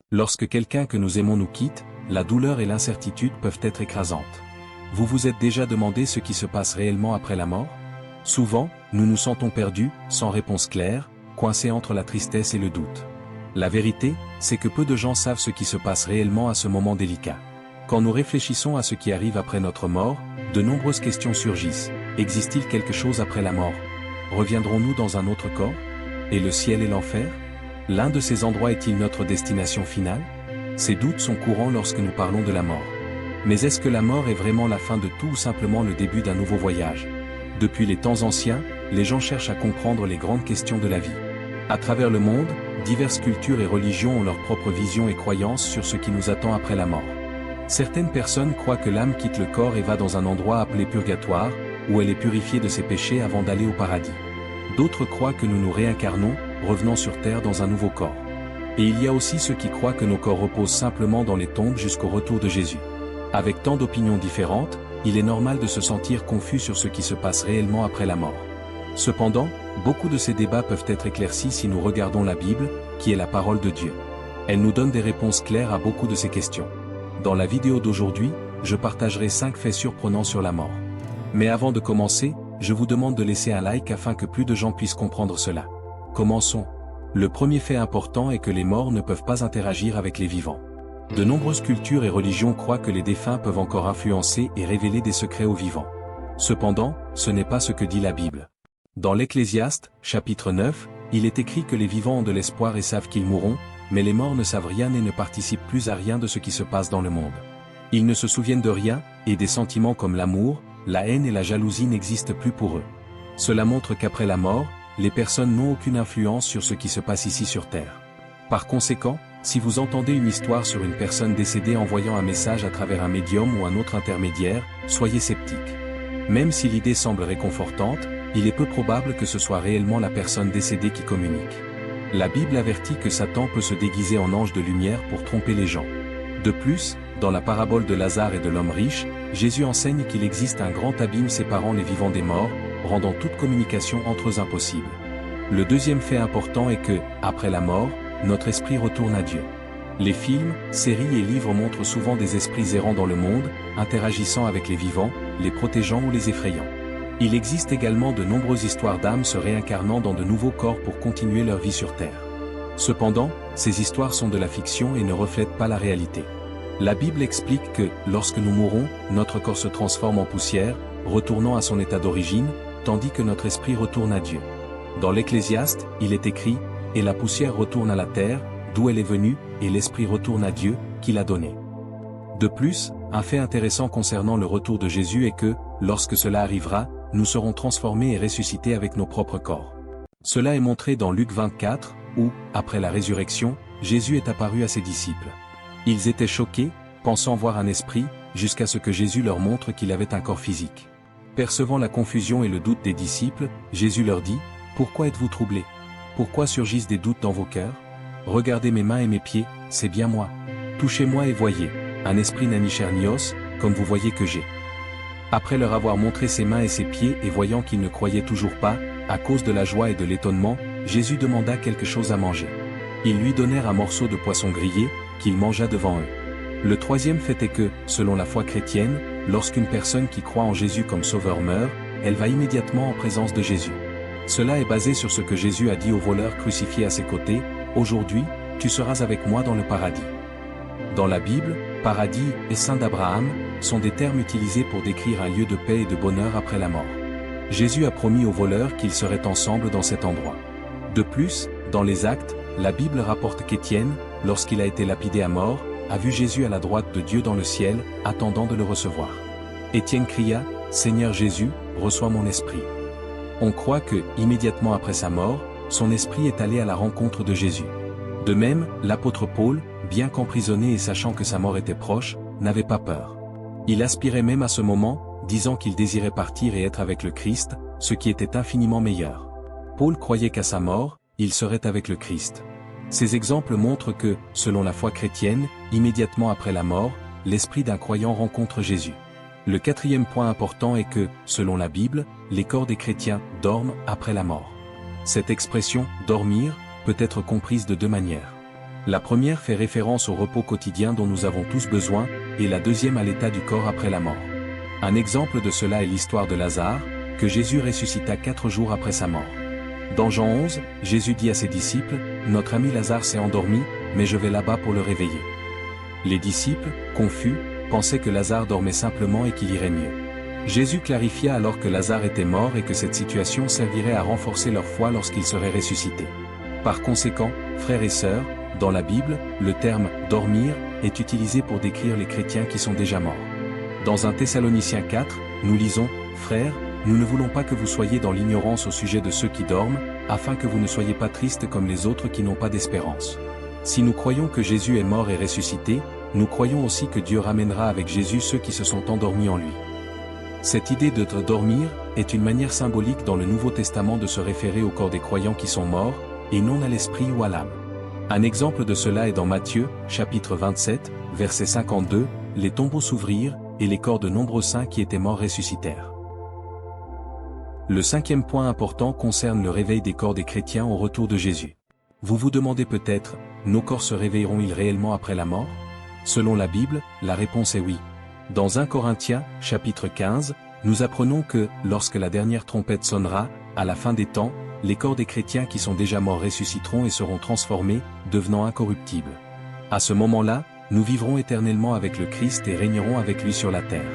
Lorsque quelqu'un que nous aimons nous quitte, la douleur et l'incertitude peuvent être écrasantes. Vous vous êtes déjà demandé ce qui se passe réellement après la mort? Souvent, nous nous sentons perdus, sans réponse claire, coincés entre la tristesse et le doute. La vérité, c'est que peu de gens savent ce qui se passe réellement à ce moment délicat. Quand nous réfléchissons à ce qui arrive après notre mort, de nombreuses questions surgissent. Existe-t-il quelque chose après la mort? Reviendrons-nous dans un autre corps? Et le ciel et l'enfer? L'un de ces endroits est-il notre destination finale? Ces doutes sont courants lorsque nous parlons de la mort. Mais est-ce que la mort est vraiment la fin de tout ou simplement le début d'un nouveau voyage? Depuis les temps anciens, les gens cherchent à comprendre les grandes questions de la vie. À travers le monde, diverses cultures et religions ont leur propre vision et croyances sur ce qui nous attend après la mort. Certaines personnes croient que l'âme quitte le corps et va dans un endroit appelé purgatoire, où elle est purifiée de ses péchés avant d'aller au paradis. D'autres croient que nous nous réincarnons, revenant sur terre dans un nouveau corps. Et il y a aussi ceux qui croient que nos corps reposent simplement dans les tombes jusqu'au retour de Jésus. Avec tant d'opinions différentes, il est normal de se sentir confus sur ce qui se passe réellement après la mort. Cependant, beaucoup de ces débats peuvent être éclaircis si nous regardons la Bible, qui est la parole de Dieu. Elle nous donne des réponses claires à beaucoup de ces questions. Dans la vidéo d'aujourd'hui, je partagerai 5 faits surprenants sur la mort. Mais avant de commencer, je vous demande de laisser un like afin que plus de gens puissent comprendre cela. Commençons. Le premier fait important est que les morts ne peuvent pas interagir avec les vivants. De nombreuses cultures et religions croient que les défunts peuvent encore influencer et révéler des secrets aux vivants. Cependant, ce n'est pas ce que dit la Bible. Dans l'Ecclésiaste, chapitre 9, il est écrit que les vivants ont de l'espoir et savent qu'ils mourront, mais les morts ne savent rien et ne participent plus à rien de ce qui se passe dans le monde. Ils ne se souviennent de rien, et des sentiments comme l'amour, la haine et la jalousie n'existent plus pour eux. Cela montre qu'après la mort, les personnes n'ont aucune influence sur ce qui se passe ici sur Terre. Par conséquent, si vous entendez une histoire sur une personne décédée envoyant un message à travers un médium ou un autre intermédiaire, soyez sceptiques. Même si l'idée semble réconfortante, il est peu probable que ce soit réellement la personne décédée qui communique. La Bible avertit que Satan peut se déguiser en ange de lumière pour tromper les gens. De plus, dans la parabole de Lazare et de l'homme riche, Jésus enseigne qu'il existe un grand abîme séparant les vivants des morts, rendant toute communication entre eux impossible. Le deuxième fait important est que, après la mort, notre esprit retourne à Dieu. Les films, séries et livres montrent souvent des esprits errants dans le monde, interagissant avec les vivants, les protégeant ou les effrayant. Il existe également de nombreuses histoires d'âmes se réincarnant dans de nouveaux corps pour continuer leur vie sur Terre. Cependant, ces histoires sont de la fiction et ne reflètent pas la réalité. La Bible explique que, lorsque nous mourons, notre corps se transforme en poussière, retournant à son état d'origine, tandis que notre esprit retourne à Dieu. Dans l'Ecclésiaste, il est écrit « Et la poussière retourne à la terre, d'où elle est venue, et l'esprit retourne à Dieu, qui l'a donné. » De plus, un fait intéressant concernant le retour de Jésus est que, lorsque cela arrivera, nous serons transformés et ressuscités avec nos propres corps. Cela est montré dans Luc 24, où, après la résurrection, Jésus est apparu à ses disciples. Ils étaient choqués, pensant voir un esprit, jusqu'à ce que Jésus leur montre qu'il avait un corps physique. Percevant la confusion et le doute des disciples, Jésus leur dit « Pourquoi êtes-vous troublés? Pourquoi surgissent des doutes dans vos cœurs? Regardez mes mains et mes pieds, c'est bien moi. Touchez-moi et voyez, un esprit n'a ni chair ni os, comme vous voyez que j'ai. » Après leur avoir montré ses mains et ses pieds et voyant qu'ils ne croyaient toujours pas, à cause de la joie et de l'étonnement, Jésus demanda quelque chose à manger. Ils lui donnèrent un morceau de poisson grillé, qu'il mangea devant eux. Le troisième fait est que, selon la foi chrétienne, lorsqu'une personne qui croit en Jésus comme sauveur meurt, elle va immédiatement en présence de Jésus. Cela est basé sur ce que Jésus a dit au voleur crucifié à ses côtés, « Aujourd'hui, tu seras avec moi dans le paradis. » Dans la Bible, paradis et sein d'Abraham sont des termes utilisés pour décrire un lieu de paix et de bonheur après la mort. Jésus a promis aux voleurs qu'ils seraient ensemble dans cet endroit. De plus, dans les Actes, la Bible rapporte qu'Étienne, lorsqu'il a été lapidé à mort, a vu Jésus à la droite de Dieu dans le ciel, attendant de le recevoir. Étienne cria, « Seigneur Jésus, reçois mon esprit. » On croit que, immédiatement après sa mort, son esprit est allé à la rencontre de Jésus. De même, l'apôtre Paul, bien qu'emprisonné et sachant que sa mort était proche, n'avait pas peur. Il aspirait même à ce moment, disant qu'il désirait partir et être avec le Christ, ce qui était infiniment meilleur. Paul croyait qu'à sa mort, il serait avec le Christ. Ces exemples montrent que, selon la foi chrétienne, immédiatement après la mort, l'esprit d'un croyant rencontre Jésus. Le quatrième point important est que, selon la Bible, les corps des chrétiens dorment après la mort. Cette expression « dormir » peut être comprise de deux manières. La première fait référence au repos quotidien dont nous avons tous besoin, et la deuxième à l'état du corps après la mort. Un exemple de cela est l'histoire de Lazare, que Jésus ressuscita 4 jours après sa mort. Dans Jean 11, Jésus dit à ses disciples, « Notre ami Lazare s'est endormi, mais je vais là-bas pour le réveiller. » Les disciples, confus, pensaient que Lazare dormait simplement et qu'il irait mieux. Jésus clarifia alors que Lazare était mort et que cette situation servirait à renforcer leur foi lorsqu'il serait ressuscité. Par conséquent, frères et sœurs, dans la Bible, le terme « dormir » est utilisé pour décrire les chrétiens qui sont déjà morts. Dans 1 Thessaloniciens 4, nous lisons « Frères, nous ne voulons pas que vous soyez dans l'ignorance au sujet de ceux qui dorment, afin que vous ne soyez pas tristes comme les autres qui n'ont pas d'espérance. Si nous croyons que Jésus est mort et ressuscité, nous croyons aussi que Dieu ramènera avec Jésus ceux qui se sont endormis en lui. » Cette idée de dormir est une manière symbolique dans le Nouveau Testament de se référer au corps des croyants qui sont morts, et non à l'esprit ou à l'âme. Un exemple de cela est dans Matthieu, chapitre 27, verset 52, « Les tombeaux s'ouvrirent, et les corps de nombreux saints qui étaient morts ressuscitèrent. » Le 5e point important concerne le réveil des corps des chrétiens au retour de Jésus. Vous vous demandez peut-être, nos corps se réveilleront-ils réellement après la mort? Selon la Bible, la réponse est oui. Dans 1 Corinthiens, chapitre 15, nous apprenons que, lorsque la dernière trompette sonnera, à la fin des temps, les corps des chrétiens qui sont déjà morts ressusciteront et seront transformés, devenant incorruptibles. À ce moment-là, nous vivrons éternellement avec le Christ et régnerons avec lui sur la terre.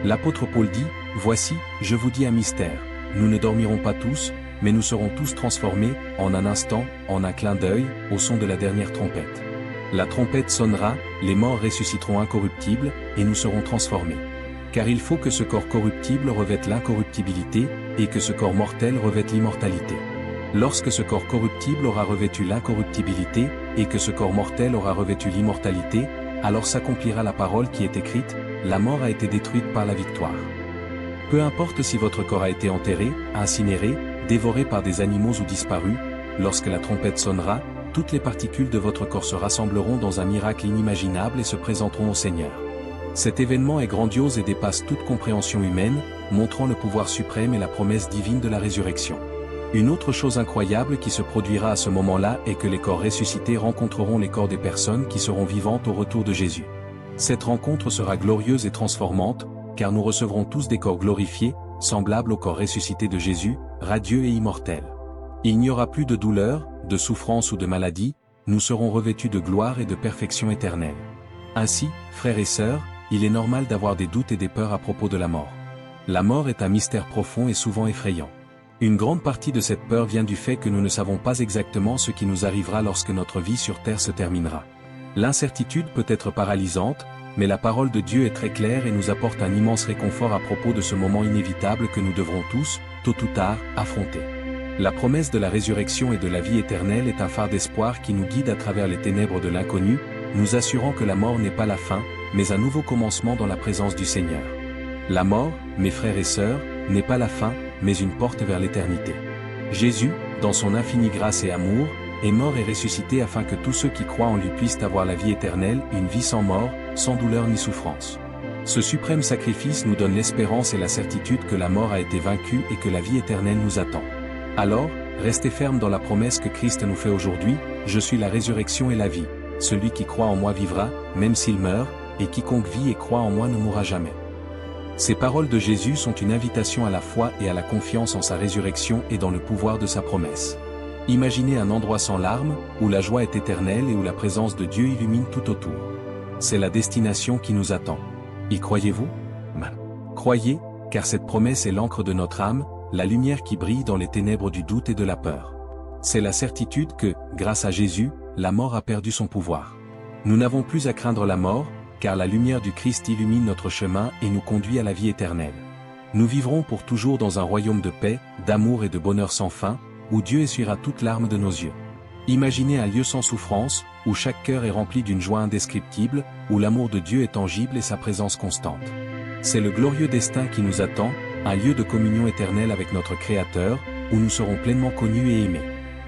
L'apôtre Paul dit, « Voici, je vous dis un mystère, nous ne dormirons pas tous, mais nous serons tous transformés, en un instant, en un clin d'œil, au son de la dernière trompette. La trompette sonnera, les morts ressusciteront incorruptibles, et nous serons transformés. Car il faut que ce corps corruptible revête l'incorruptibilité, et que ce corps mortel revête l'immortalité. Lorsque ce corps corruptible aura revêtu l'incorruptibilité, et que ce corps mortel aura revêtu l'immortalité, alors s'accomplira la parole qui est écrite, la mort a été détruite par la victoire. » Peu importe si votre corps a été enterré, incinéré, dévoré par des animaux ou disparu, lorsque la trompette sonnera, toutes les particules de votre corps se rassembleront dans un miracle inimaginable et se présenteront au Seigneur. Cet événement est grandiose et dépasse toute compréhension humaine, montrant le pouvoir suprême et la promesse divine de la résurrection. Une autre chose incroyable qui se produira à ce moment-là est que les corps ressuscités rencontreront les corps des personnes qui seront vivantes au retour de Jésus. Cette rencontre sera glorieuse et transformante, car nous recevrons tous des corps glorifiés, semblables au corps ressuscité de Jésus, radieux et immortels. Il n'y aura plus de douleur, de souffrance ou de maladie, nous serons revêtus de gloire et de perfection éternelle. Ainsi, frères et sœurs, il est normal d'avoir des doutes et des peurs à propos de la mort. La mort est un mystère profond et souvent effrayant. Une grande partie de cette peur vient du fait que nous ne savons pas exactement ce qui nous arrivera lorsque notre vie sur terre se terminera. L'incertitude peut être paralysante, mais la parole de Dieu est très claire et nous apporte un immense réconfort à propos de ce moment inévitable que nous devrons tous, tôt ou tard, affronter. La promesse de la résurrection et de la vie éternelle est un phare d'espoir qui nous guide à travers les ténèbres de l'inconnu, nous assurant que la mort n'est pas la fin, mais un nouveau commencement dans la présence du Seigneur. La mort, mes frères et sœurs, n'est pas la fin, mais une porte vers l'éternité. Jésus, dans son infinie grâce et amour, est mort et ressuscité afin que tous ceux qui croient en lui puissent avoir la vie éternelle, une vie sans mort, sans douleur ni souffrance. Ce suprême sacrifice nous donne l'espérance et la certitude que la mort a été vaincue et que la vie éternelle nous attend. Alors, restez fermes dans la promesse que Christ nous fait aujourd'hui, « Je suis la résurrection et la vie. Celui qui croit en moi vivra, même s'il meurt, et quiconque vit et croit en moi ne mourra jamais. » Ces paroles de Jésus sont une invitation à la foi et à la confiance en sa résurrection et dans le pouvoir de sa promesse. Imaginez un endroit sans larmes, où la joie est éternelle et où la présence de Dieu illumine tout autour. C'est la destination qui nous attend. Y croyez-vous? Croyez, car cette promesse est l'encre de notre âme, la lumière qui brille dans les ténèbres du doute et de la peur. C'est la certitude que, grâce à Jésus, la mort a perdu son pouvoir. Nous n'avons plus à craindre la mort, car la lumière du Christ illumine notre chemin et nous conduit à la vie éternelle. Nous vivrons pour toujours dans un royaume de paix, d'amour et de bonheur sans fin, où Dieu essuiera toute larme de nos yeux. Imaginez un lieu sans souffrance, où chaque cœur est rempli d'une joie indescriptible, où l'amour de Dieu est tangible et sa présence constante. C'est le glorieux destin qui nous attend, un lieu de communion éternelle avec notre Créateur, où nous serons pleinement connus et aimés.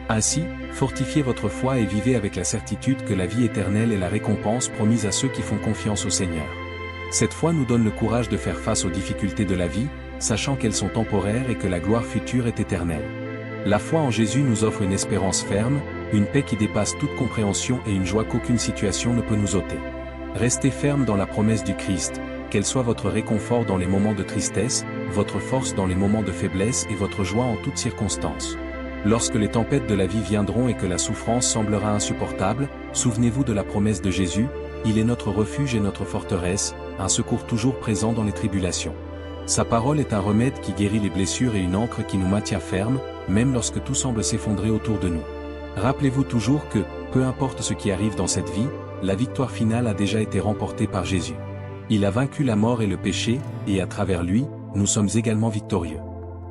Ainsi, fortifiez votre foi et vivez avec la certitude que la vie éternelle est la récompense promise à ceux qui font confiance au Seigneur. Cette foi nous donne le courage de faire face aux difficultés de la vie, sachant qu'elles sont temporaires et que la gloire future est éternelle. La foi en Jésus nous offre une espérance ferme, une paix qui dépasse toute compréhension et une joie qu'aucune situation ne peut nous ôter. Restez ferme dans la promesse du Christ, qu'elle soit votre réconfort dans les moments de tristesse, votre force dans les moments de faiblesse et votre joie en toutes circonstances. Lorsque les tempêtes de la vie viendront et que la souffrance semblera insupportable, souvenez-vous de la promesse de Jésus, il est notre refuge et notre forteresse, un secours toujours présent dans les tribulations. Sa parole est un remède qui guérit les blessures et une ancre qui nous maintient fermes, même lorsque tout semble s'effondrer autour de nous. Rappelez-vous toujours que, peu importe ce qui arrive dans cette vie, la victoire finale a déjà été remportée par Jésus. Il a vaincu la mort et le péché, et à travers lui, nous sommes également victorieux.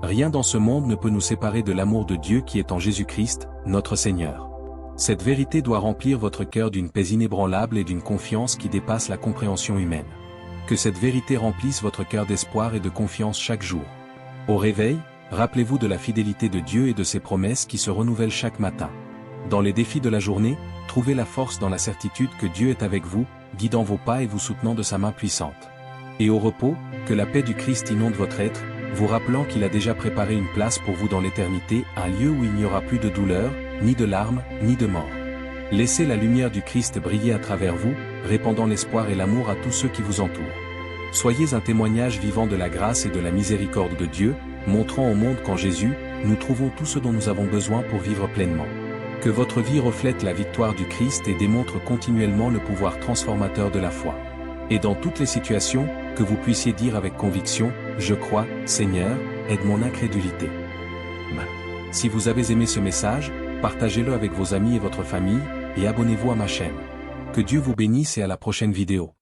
Rien dans ce monde ne peut nous séparer de l'amour de Dieu qui est en Jésus-Christ, notre Seigneur. Cette vérité doit remplir votre cœur d'une paix inébranlable et d'une confiance qui dépasse la compréhension humaine. Que cette vérité remplisse votre cœur d'espoir et de confiance chaque jour. Au réveil, rappelez-vous de la fidélité de Dieu et de ses promesses qui se renouvellent chaque matin. Dans les défis de la journée, trouvez la force dans la certitude que Dieu est avec vous, guidant vos pas et vous soutenant de sa main puissante. Et au repos, que la paix du Christ inonde votre être, vous rappelant qu'il a déjà préparé une place pour vous dans l'éternité, un lieu où il n'y aura plus de douleur, ni de larmes, ni de mort. Laissez la lumière du Christ briller à travers vous, répandant l'espoir et l'amour à tous ceux qui vous entourent. Soyez un témoignage vivant de la grâce et de la miséricorde de Dieu, montrant au monde qu'en Jésus, nous trouvons tout ce dont nous avons besoin pour vivre pleinement. Que votre vie reflète la victoire du Christ et démontre continuellement le pouvoir transformateur de la foi. Et dans toutes les situations, que vous puissiez dire avec conviction, « Je crois, Seigneur, aide mon incrédulité. » Si vous avez aimé ce message, partagez-le avec vos amis et votre famille, et abonnez-vous à ma chaîne. Que Dieu vous bénisse et à la prochaine vidéo.